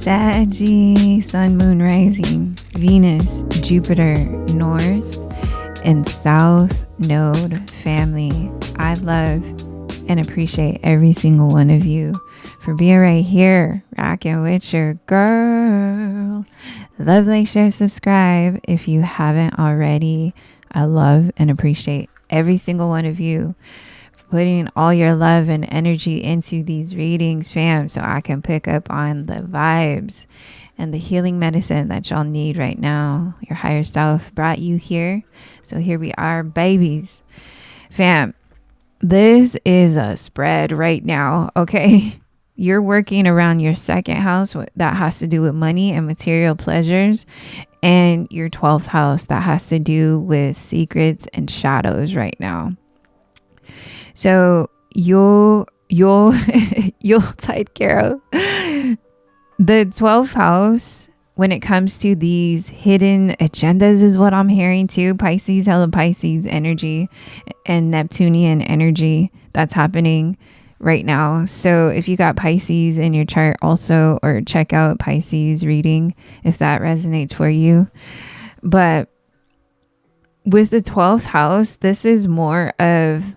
Saggy, Sun, Moon, Rising, Venus, Jupiter, North and South Node family. I love and appreciate every single one of you for being right here, rocking with your girl. Love, like, share, subscribe if you haven't already. I love and appreciate every single one of you putting all your love and energy into these readings, fam, so I can pick up on the vibes and the healing medicine that y'all need right now. Your higher self brought you here, so here we are, babies. Fam, this is a spread right now, okay? You're working around your second house that has to do with money and material pleasures, and your 12th house that has to do with secrets and shadows right now. So you'll take care of the 12th house when it comes to these hidden agendas is what I'm hearing too. Pisces, hella Pisces energy and Neptunian energy that's happening right now. So if you got Pisces in your chart also, or check out Pisces reading if that resonates for you. But with the 12th house, this is more of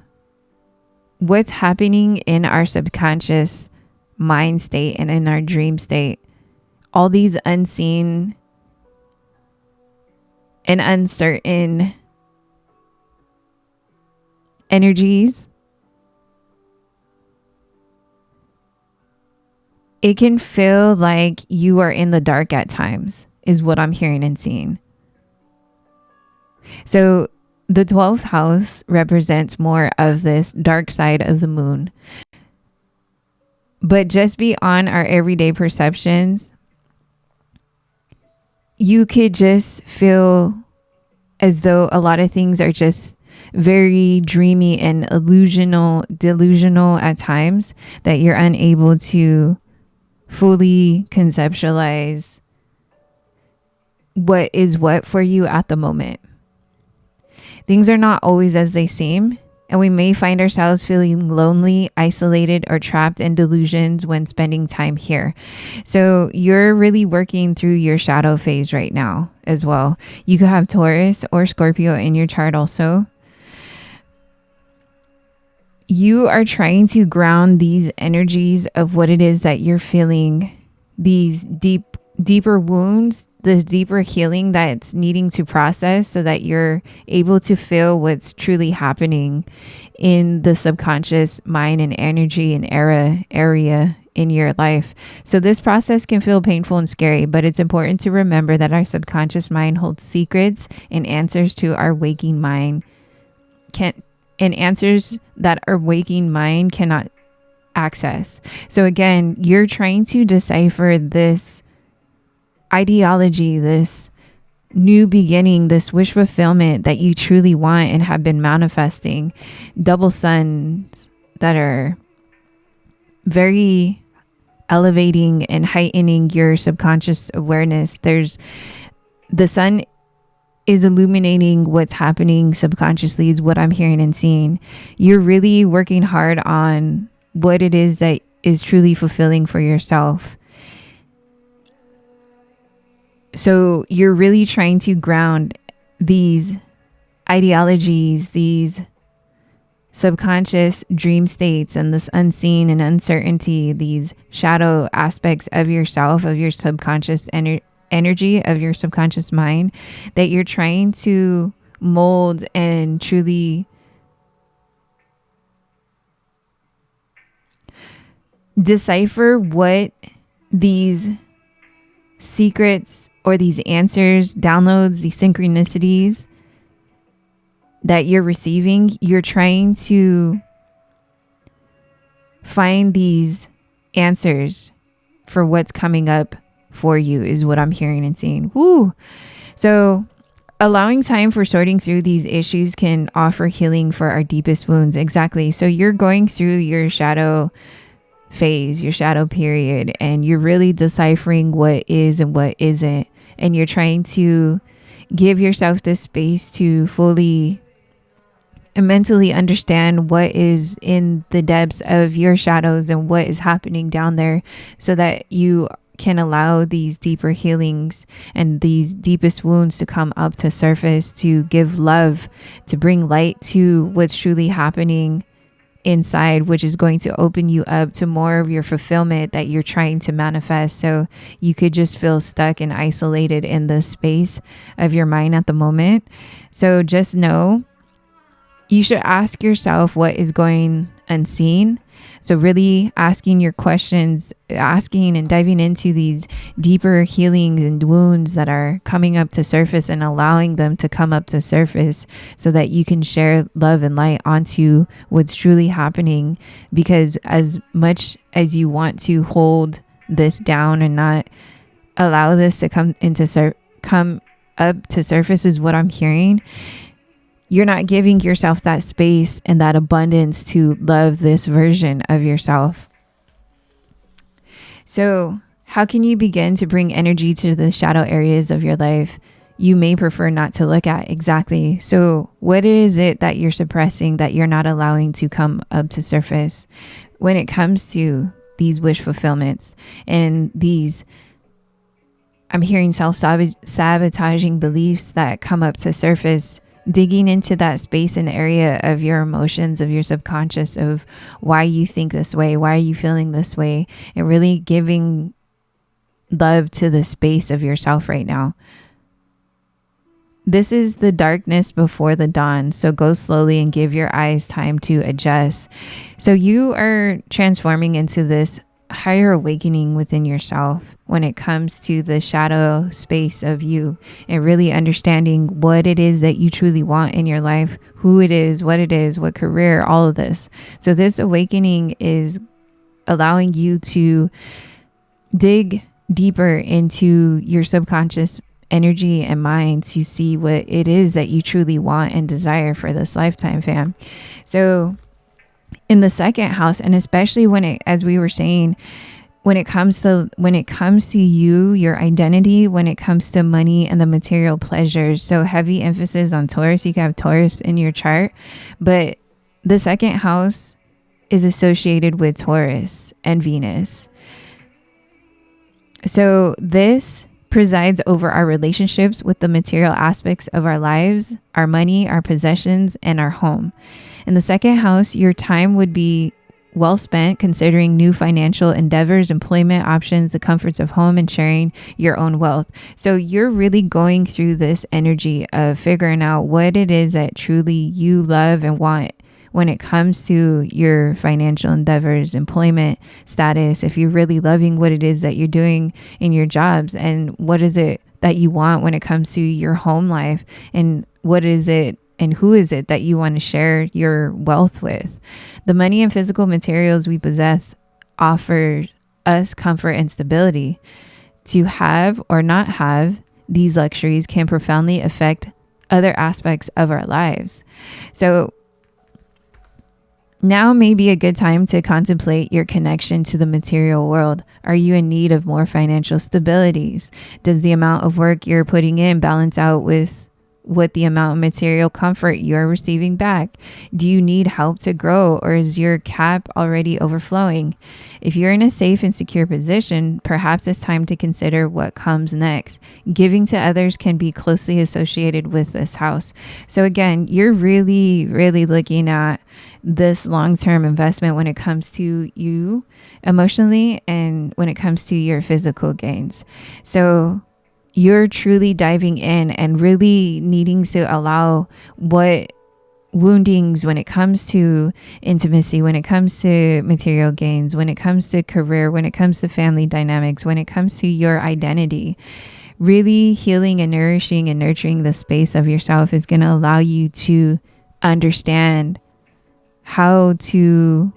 what's happening in our subconscious mind state and in our dream state. All these unseen and uncertain energies. It can feel like you are in the dark at times, is what I'm hearing and seeing. So the 12th house represents more of this dark side of the moon. But just beyond our everyday perceptions, you could just feel as though a lot of things are just very dreamy and delusional at times, that you're unable to fully conceptualize what is what for you at the moment. Things are not always as they seem, and we may find ourselves feeling lonely, isolated, or trapped in delusions when spending time here. So you're really working through your shadow phase right now as well. You could have Taurus or Scorpio in your chart also. You are trying to ground these energies of what it is that you're feeling, these deeper wounds, the deeper healing that's needing to process, so that you're able to feel what's truly happening in the subconscious mind and energy and area in your life. So this process can feel painful and scary, but it's important to remember that our subconscious mind holds secrets and answers to our waking mind answers that our waking mind cannot access. So again, you're trying to decipher this ideology, this new beginning, this wish fulfillment that you truly want and have been manifesting. Double suns that are very elevating and heightening your subconscious awareness. The sun is illuminating what's happening subconsciously, is what I'm hearing and seeing. You're really working hard on what it is that is truly fulfilling for yourself. So you're really trying to ground these ideologies, these subconscious dream states, and this unseen and uncertainty, these shadow aspects of yourself, of your subconscious energy, of your subconscious mind, that you're trying to mold and truly decipher what these secrets or these answers, downloads, these synchronicities that you're receiving. You're trying to find these answers for what's coming up for you, is what I'm hearing and seeing. Woo! So allowing time for sorting through these issues can offer healing for our deepest wounds. Exactly. So you're going through your shadow phase, your shadow period, and you're really deciphering what is and what isn't. And you're trying to give yourself this space to fully and mentally understand what is in the depths of your shadows and what is happening down there, so that you can allow these deeper healings and these deepest wounds to come up to surface, to give love, to bring light to what's truly happening inside, which is going to open you up to more of your fulfillment that you're trying to manifest. So you could just feel stuck and isolated in the space of your mind at the moment. So just know you should ask yourself what is going unseen. So really asking your questions, asking and diving into these deeper healings and wounds that are coming up to surface and allowing them to come up to surface so that you can share love and light onto what's truly happening. Because as much as you want to hold this down and not allow this to come up to surface is what I'm hearing, you're not giving yourself that space and that abundance to love this version of yourself. So how can you begin to bring energy to the shadow areas of your life you may prefer not to look at? Exactly. So what is it that you're suppressing, that you're not allowing to come up to surface when it comes to these wish fulfillments and these, I'm hearing self-sabotaging beliefs that come up to surface? Digging into that space and area of your emotions, of your subconscious, of why you think this way, why are you feeling this way, and really giving love to the space of yourself right now. This is the darkness before the dawn. So go slowly and give your eyes time to adjust. So you are transforming into this higher awakening within yourself when it comes to the shadow space of you, and really understanding what it is that you truly want in your life, who it is, what career, all of this. So this awakening is allowing you to dig deeper into your subconscious energy and mind to see what it is that you truly want and desire for this lifetime, fam. So in the second house, and especially when it, as we were saying, when it comes to you, your identity, when it comes to money and the material pleasures. So heavy emphasis on Taurus. You can have Taurus in your chart, but the second house is associated with Taurus and Venus. So this presides over our relationships with the material aspects of our lives, our money, our possessions, and our home. In the second house, your time would be well spent considering new financial endeavors, employment options, the comforts of home, and sharing your own wealth. So you're really going through this energy of figuring out what it is that truly you love and want when it comes to your financial endeavors, employment status, if you're really loving what it is that you're doing in your jobs, and what is it that you want when it comes to your home life, and what is it and who is it that you want to share your wealth with. The money and physical materials we possess offer us comfort and stability. To have or not have these luxuries can profoundly affect other aspects of our lives. So now may be a good time to contemplate your connection to the material world. Are you in need of more financial stabilities? Does the amount of work you're putting in balance out with what the amount of material comfort you're receiving back? Do you need help to grow, or is your cap already overflowing? If you're in a safe and secure position, perhaps it's time to consider what comes next. Giving to others can be closely associated with this house. So again, you're really, really looking at this long-term investment when it comes to you emotionally and when it comes to your physical gains. So you're truly diving in and really needing to allow what woundings when it comes to intimacy, when it comes to material gains, when it comes to career, when it comes to family dynamics, when it comes to your identity. Really healing and nourishing and nurturing the space of yourself is going to allow you to understand how to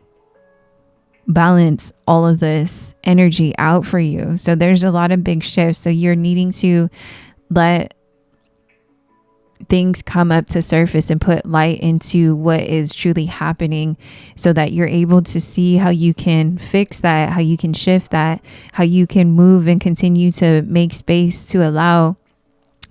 balance all of this energy out for you. So there's a lot of big shifts. So you're needing to let things come up to surface and put light into what is truly happening so that you're able to see how you can fix that, how you can shift that, how you can move and continue to make space to allow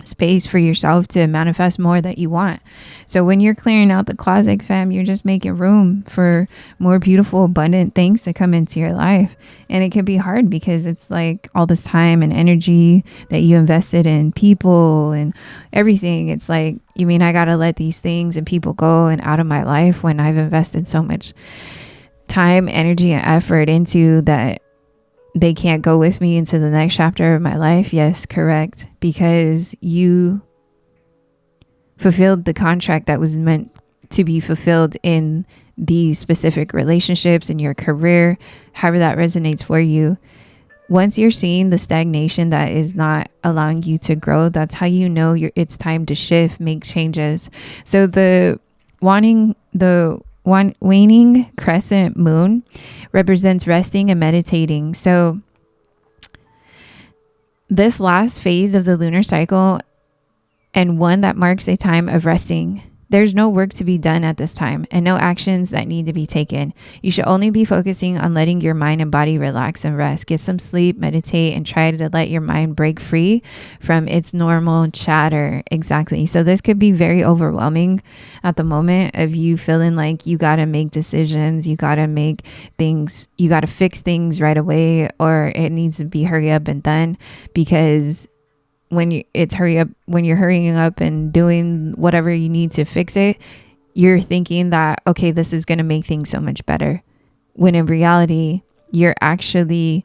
space for yourself to manifest more that you want. So when you're clearing out the closet, fam, you're just making room for more beautiful, abundant things to come into your life. And it can be hard because it's like all this time and energy that you invested in people and everything. It's like, you mean I got to let these things and people go and out of my life when I've invested so much time, energy, and effort into that they can't go with me into the next chapter of my life? Yes, correct. Because you fulfilled the contract that was meant to be fulfilled in these specific relationships, in your career, however that resonates for you. Once you're seeing the stagnation that is not allowing you to grow, that's how you know it's time to shift, make changes. So the waning crescent moon represents resting and meditating. So this last phase of the lunar cycle, and one that marks a time of resting, there's no work to be done at this time and no actions that need to be taken. You should only be focusing on letting your mind and body relax and rest. Get some sleep, meditate, and try to let your mind break free from its normal chatter. Exactly. So this could be very overwhelming at the moment of you feeling like you got to make decisions, you got to make things, you got to fix things right away, or it needs to be hurry up and done. Because when you're hurrying up and doing whatever you need to fix it, you're thinking that, okay, this is going to make things so much better. When in reality, you're actually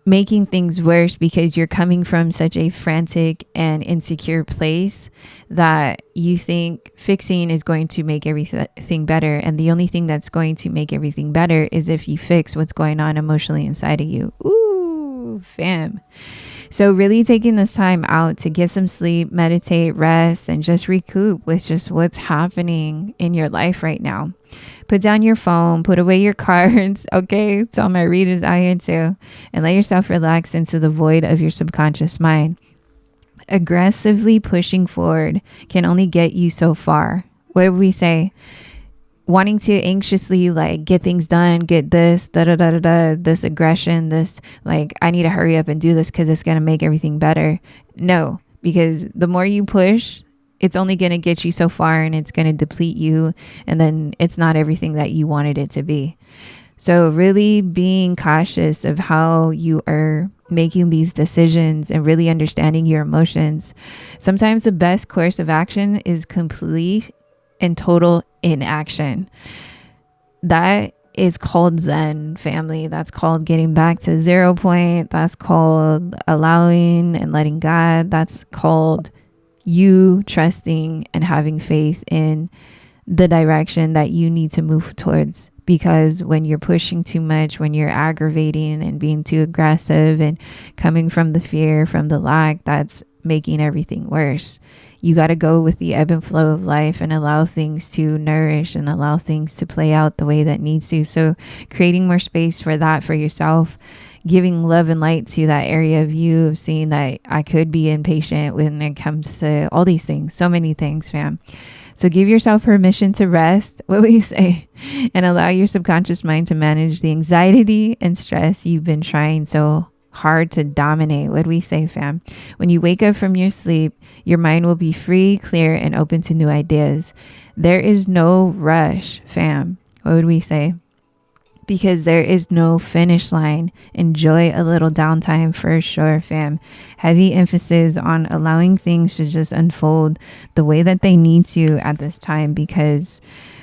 making things worse because you're coming from such a frantic and insecure place that you think fixing is going to make everything better. And the only thing that's going to make everything better is if you fix what's going on emotionally inside of you. Ooh, fam. So really taking this time out to get some sleep, meditate, rest, and just recoup with just what's happening in your life right now. Put down your phone, put away your cards, okay? Tell my readers I am too. And let yourself relax into the void of your subconscious mind. Aggressively pushing forward can only get you so far. What do we say? Wanting to anxiously like get things done, get this, this aggression, this like, I need to hurry up and do this because it's going to make everything better. No, because the more you push, it's only going to get you so far and it's going to deplete you. And then it's not everything that you wanted it to be. So really being cautious of how you are making these decisions and really understanding your emotions. Sometimes the best course of action is complete and total inaction. That is called Zen, family. That's called getting back to 0 point. That's called allowing and letting God. That's called you trusting and having faith in the direction that you need to move towards. Because when you're pushing too much, when you're aggravating and being too aggressive and coming from the fear, from the lack, that's making everything worse. You got to go with the ebb and flow of life and allow things to nourish and allow things to play out the way that needs to. So creating more space for that for yourself, giving love and light to that area of you, of seeing that I could be impatient when it comes to all these things, so many things, fam. So give yourself permission to rest, what we say, and allow your subconscious mind to manage the anxiety and stress you've been trying so hard to dominate. What do we say, fam? When you wake up from your sleep, your mind will be free, clear, and open to new ideas. There is no rush, fam. What would we say? Because there is no finish line. Enjoy a little downtime for sure, fam. Heavy emphasis on allowing things to just unfold the way that they need to at this time, because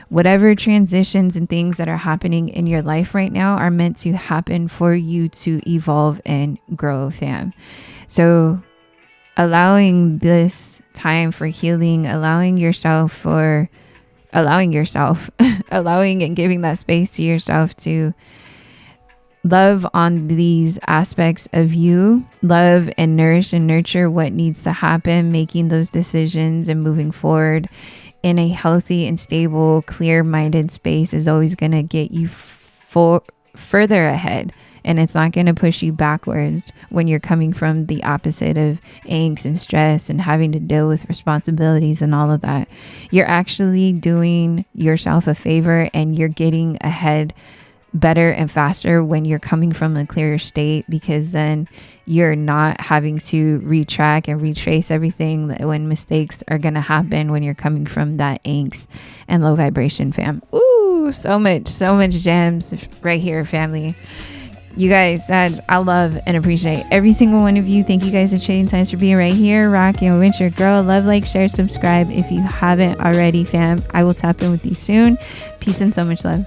whatever transitions and things that are happening in your life right now are meant to happen for you to evolve and grow, fam. So allowing this time for healing, allowing and giving that space to yourself to love on these aspects of you, love and nourish and nurture what needs to happen, making those decisions and moving forward in a healthy and stable, clear-minded space is always going to get you further ahead. And it's not going to push you backwards when you're coming from the opposite of angst and stress and having to deal with responsibilities and all of that. You're actually doing yourself a favor and you're getting ahead better and faster when you're coming from a clearer state, because then you're not having to retrack and retrace everything when mistakes are going to happen when you're coming from that angst and low vibration, fam. Ooh, so much gems right here, family. You guys, I love and appreciate every single one of you. Thank you guys at Trading Times for being right here, rocking with your girl. Love, like, share, subscribe if you haven't already, fam. I will tap in with you soon. Peace and so much love.